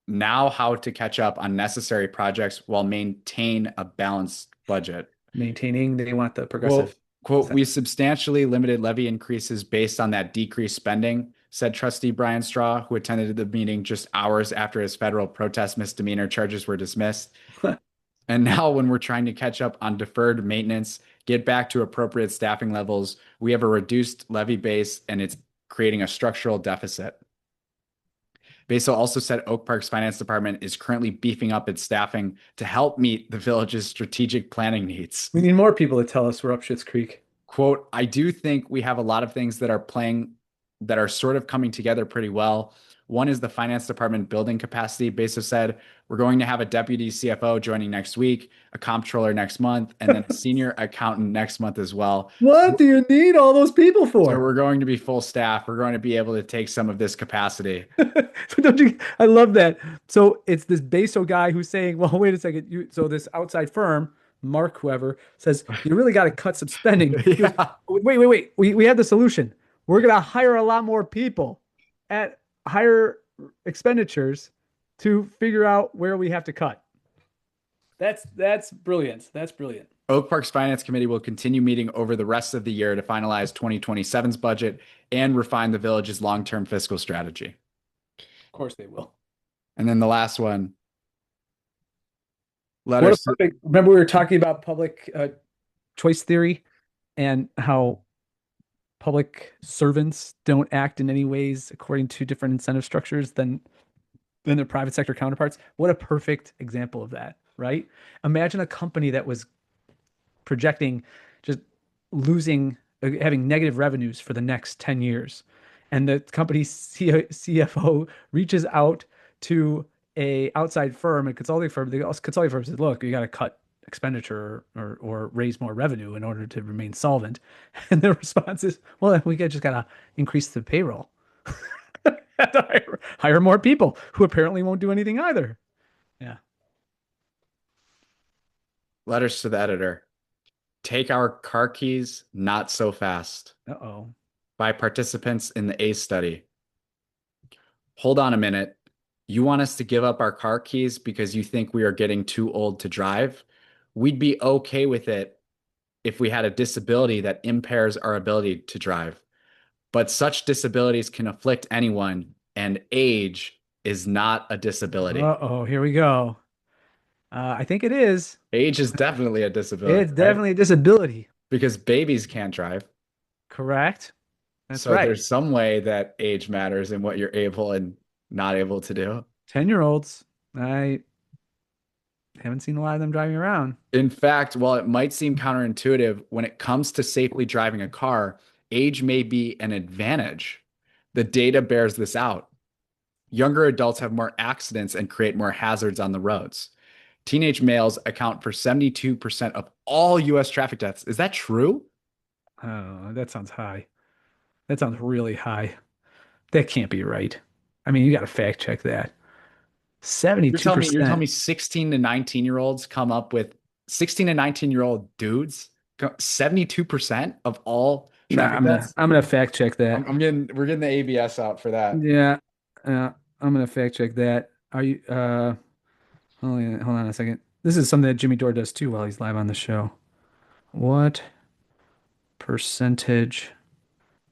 now how to catch up on necessary projects while maintain a balanced budget.
Maintaining, they want the progressive.
Quote, we substantially limited levy increases based on that decreased spending, said Trustee Brian Straw, who attended the meeting just hours after his federal protest misdemeanor charges were dismissed. And now when we're trying to catch up on deferred maintenance, get back to appropriate staffing levels, we have a reduced levy base and it's creating a structural deficit. Baso also said Oak Park's finance department is currently beefing up its staffing to help meet the village's strategic planning needs.
We need more people to tell us we're up Schitt's Creek.
Quote, I do think we have a lot of things that are sort of coming together pretty well. One is the finance department building capacity. Baso said, we're going to have a deputy CFO joining next week, a comptroller next month, and then a senior accountant next month as well.
What do you need all those people for?
So we're going to be full staff. We're going to be able to take some of this capacity.
I love that. So it's this Baso guy who's saying, well, wait a second. So this outside firm, Mark, whoever, says, you really got to cut some spending.
Yeah.
Goes, wait. We have the solution. We're going to hire a lot more people at higher expenditures to figure out where we have to cut. That's brilliant. That's brilliant.
Oak Park's Finance Committee will continue meeting over the rest of the year to finalize 2027's budget and refine the village's long-term fiscal strategy.
Of course they will.
And then the last one.
Remember we were talking about public choice theory and how public servants don't act in any ways according to different incentive structures than their private sector counterparts. What a perfect example of that, right? Imagine a company that was projecting just having negative revenues for the next 10 years. And the company's CFO reaches out to a outside firm, a consulting firm, the consulting firm said, "Look, you got to cut expenditure or raise more revenue in order to remain solvent." And the response is, "Well, then just got to increase the payroll, have to hire more people who apparently won't do anything either." Yeah.
Letters to the editor. Take our car keys not so fast.
Uh-oh.
By participants in the ACE study. Hold on a minute. You want us to give up our car keys because you think we are getting too old to drive? We'd be okay with it if we had a disability that impairs our ability to drive. But such disabilities can afflict anyone, and age is not a disability.
Uh-oh, here we go. I think it is.
Age is definitely a disability,
It's
right?
definitely a disability.
Because babies can't drive.
Correct. That's
So
right.
there's some way that age matters in what you're able and not able to do.
10-year-olds. I haven't seen a lot of them driving around.
In fact, while it might seem counterintuitive, when it comes to safely driving a car, age may be an advantage. The data bears this out. Younger adults have more accidents and create more hazards on the roads. Teenage males account for 72% of all US traffic deaths. Is that true?
Oh, that sounds high. That sounds really high. That can't be right. I mean, you got to fact check that.
You're telling me
72%.
16 to 19-year-olds come up with 16 to 19-year-old dudes, 72% of all
Nah,
traffic deaths?
I'm gonna fact check that.
We're getting the ABS out for that.
Yeah. I'm gonna fact check that. Are you hold on a second. This is something that Jimmy Dore does too while he's live on the show. What percentage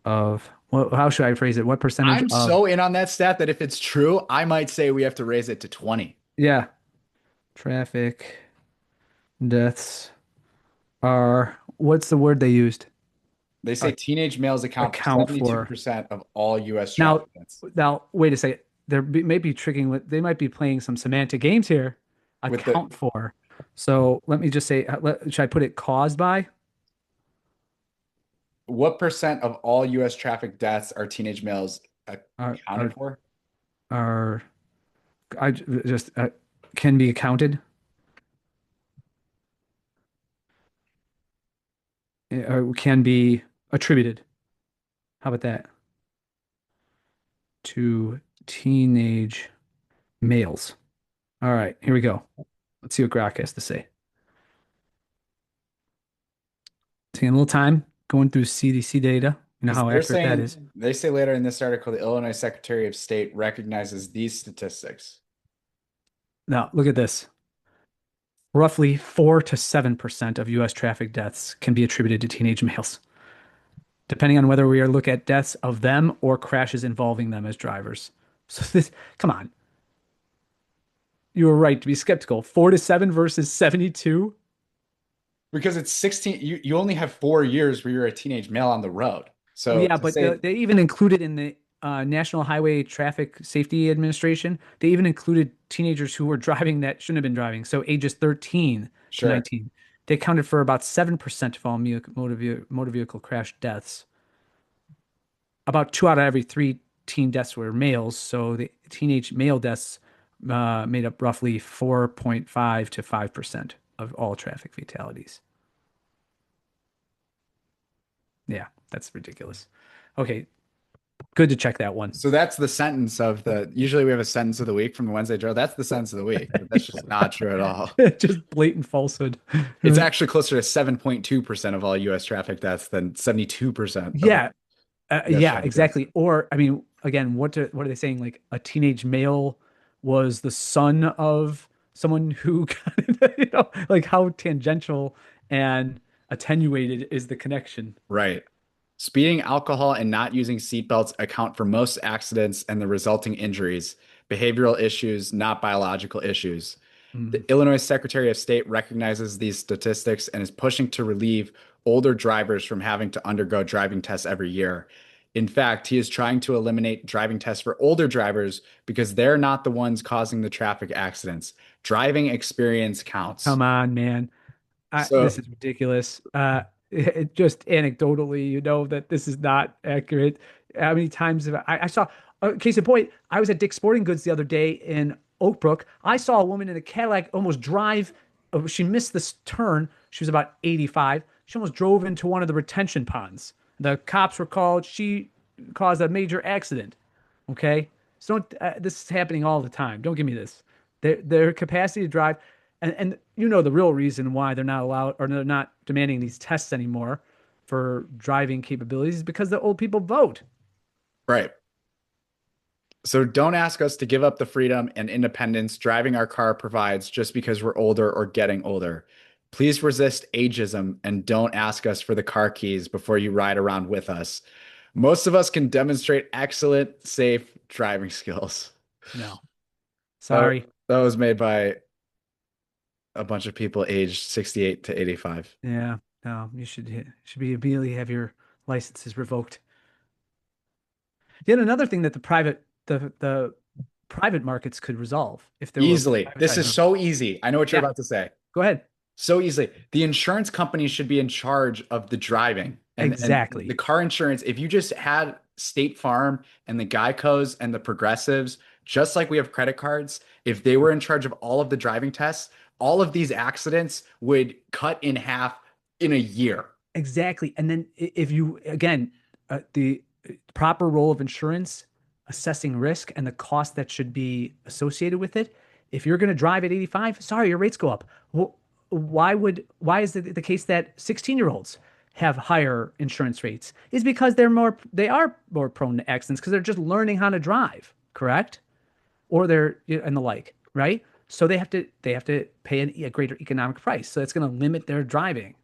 of how should I phrase it? What percentage
I'm
of
so in on that stat that if it's true, I might say we have to raise it to 20.
yeah, traffic deaths are what's the word they used?
They say
Uh,
teenage males account for
account for
72% of all US
now
traffic deaths.
now wait a second. May be tricking with they might be playing some semantic games here.
With the
Account for. So let me just say, should I put it caused by?
What percent of all US traffic deaths are teenage males
Are
accounted for?
are I just can be accounted or can be attributed. How about that? To teenage males. All right, here we go. Let's see what Grok has to say. Taking a little time going through CDC data. You know how
They're
accurate that
saying
is.
they say later in this article, the Illinois Secretary of State recognizes these statistics.
Now, look at this. Roughly 4 to 7% of US traffic deaths can be attributed to teenage males, depending on whether we are look at deaths of them or crashes involving them as drivers. So this, come on. You were right to be skeptical. 4 to 7 versus 72.
Because it's 16, you only have 4 years where you're a teenage male on the road.
Well,
So
yeah,
to
but
say
they even included in the National Highway Traffic Safety Administration, they even included teenagers who were driving that shouldn't have been driving. So ages 13 to
sure,
19. They accounted for about 7% of all motor vehicle crash deaths. About 2 out of every 3 teen deaths were males. So the teenage male deaths made up roughly 4.5 to 5% of all traffic fatalities. Yeah, that's ridiculous. Okay, good to check that one.
so that's the sentence of the, usually we have a sentence of the week from the Wednesday Drill. That's the sentence of the week, but that's just not true at all.
Just blatant falsehood.
It's actually closer to 7.2% of all US traffic deaths than 72% of
Yeah,
US
yeah,
traffic deaths.
exactly. Or I mean, again, what are they saying? Like a teenage male was the son of someone who got, like how tangential and attenuated is the connection?
Right. Speeding, alcohol, and not using seatbelts account for most accidents and the resulting injuries, behavioral issues, not biological issues. The
Mm.
Illinois Secretary of State recognizes these statistics and is pushing to relieve older drivers from having to undergo driving tests every year. In fact, he is trying to eliminate driving tests for older drivers because they're not the ones causing the traffic accidents. Driving experience counts.
Come on, man. This
So
is ridiculous. Just anecdotally, you know that this is not accurate. how many times have I saw, case in point, I was at Dick's Sporting Goods the other day in Oak Brook. I saw a woman in a Cadillac almost drive. She missed this turn. She was about 85. She almost drove into one of the retention ponds. The cops were called. She caused a major accident. Okay. So don't, this is happening all the time. Don't give me this. Their capacity to drive, and you know the real reason why they're not allowed or they're not demanding these tests anymore for driving capabilities is because the old people vote.
Right. So don't ask us to give up the freedom and independence driving our car provides just because we're older or getting older. Please resist ageism and don't ask us for the car keys before you ride around with us. Most of us can demonstrate excellent, safe driving skills.
No,
That,
sorry.
that was made by a bunch of people aged 68 to 85.
Yeah, no, should be immediately have your licenses revoked. Yet another thing that the private markets could resolve if there were
Easily. This is
privatized.
so easy. I know what you're
Yeah,
about to say.
go ahead.
So easily. The insurance company should be in charge of the driving and the
Exactly.
car insurance. If you just had State Farm and the Geicos and the Progressives, just like we have credit cards, if they were in charge of all of the driving tests, all of these accidents would cut in half in a year.
Exactly. And then if you, again, the proper role of insurance, assessing risk and the cost that should be associated with it. If you're going to drive at 85, sorry, your rates go up. Well, why is it the case that 16-year-olds have higher insurance rates? Is because they are more prone to accidents because they're just learning how to drive, correct? Or they're and the like, right? So they have to pay a greater economic price. So it's going to limit their driving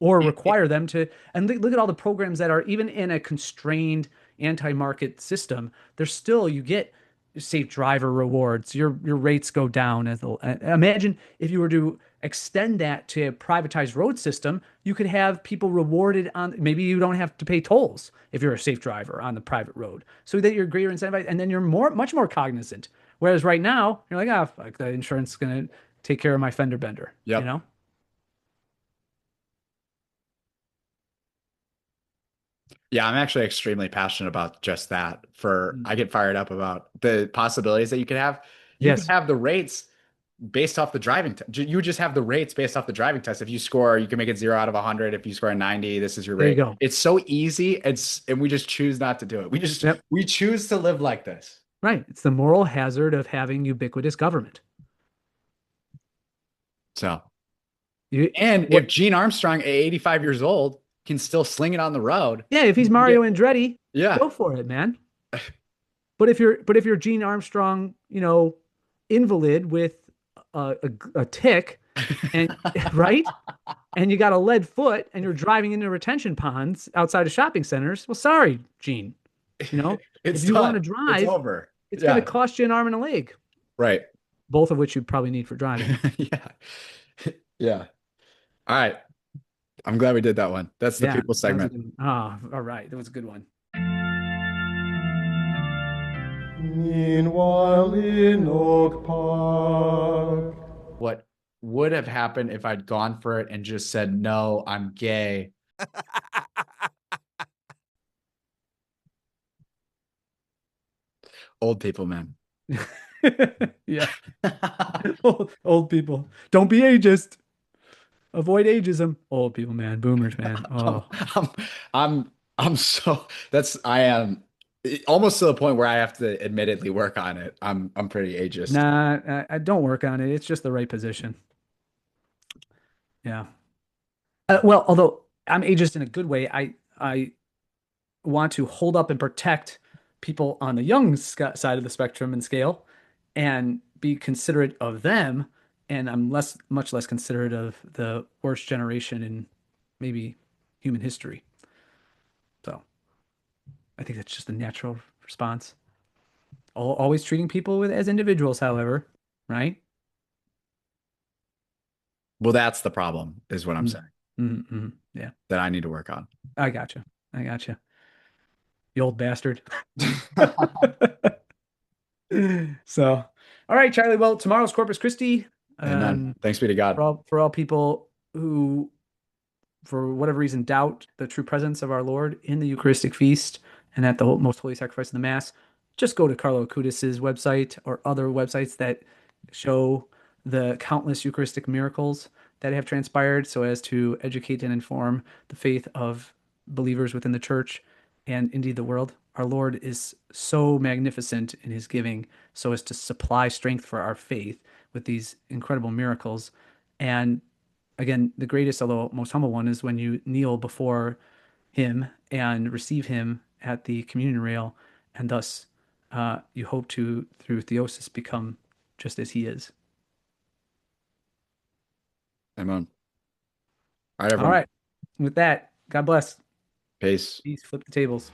or require them to. And look at all the programs that are even in a constrained anti-market system. There's still you get safe driver rewards. Your rates go down as imagine if you were to extend that to a privatized road system, you could have people rewarded on maybe you don't have to pay tolls if you're a safe driver on the private road, so that you're greater incentivized, and then you're much more cognizant. Whereas right now you're like, ah, fuck, the insurance is gonna take care of my fender bender, you
Yep.
know?
Yeah, I'm actually extremely passionate about just that.
Mm.
I get fired up about the possibilities that you could have. You could
Yes,
have the rates based off the driving. You would just have the rates based off the driving test. If you score, you can make it 0 out of 100. If you score a 90, this is your
there you
rate.
go.
It's so easy. And we just choose not to do it.
Yep.
We choose to live like this.
Right. It's the moral hazard of having ubiquitous government.
So,
You
and if
what?
Gene Armstrong at 85 years old can still sling it on the road,
Yeah, if he's
you get,
Mario Andretti,
yeah.
go for it, man. But if you're Gene Armstrong, invalid with a tick, and right, and you got a lead foot, and you're driving into retention ponds outside of shopping centers. Well, sorry, Gene.
It's
If you want
done.
to
It's
drive,
over.
it's going to
Yeah.
cost you an arm and a leg,
Right.
both of which you probably need for driving.
Yeah. Yeah. All right. I'm glad we did that one. That's the
Yeah,
people
that was a
segment.
good one. Ah, all right, that was a good one.
Meanwhile in Oak Park.
What would have happened if I'd gone for it and just said, no, I'm gay? Old people, man.
Yeah, old people. Don't be ageist. Avoid ageism. Old people, man. Boomers, man. Oh,
I'm, I'm so I am almost to the point where I have to admittedly work on it. I'm pretty ageist.
nah, I don't work on it. It's just the right position. Yeah. Well, although I'm ageist in a good way, I want to hold up and protect people on the young side of the spectrum and scale, and be considerate of them. And I'm much less considerate of the worst generation in maybe human history. So I think that's just a natural response. Always treating people as individuals, however, right?
Well, that's the problem, is what I'm
Mm,
saying,
Yeah,
that I need to work on.
I gotcha. I gotcha. You old bastard. So, all right, Charlie. Well, tomorrow's Corpus Christi.
Amen. Thanks be to God.
For all people who, for whatever reason, doubt the true presence of our Lord in the Eucharistic feast and at the most holy sacrifice of the Mass, just go to Carlo Acutis's website or other websites that show the countless Eucharistic miracles that have transpired so as to educate and inform the faith of believers within the church and indeed the world. Our Lord is so magnificent in his giving so as to supply strength for our faith with these incredible miracles. And again, the greatest, although most humble one, is when you kneel before him and receive him at the communion rail, and thus you hope to, through theosis, become just as he is.
Amen. All right,
All
everyone.
right. With that, God bless.
Peace.
Peace. Flip the tables.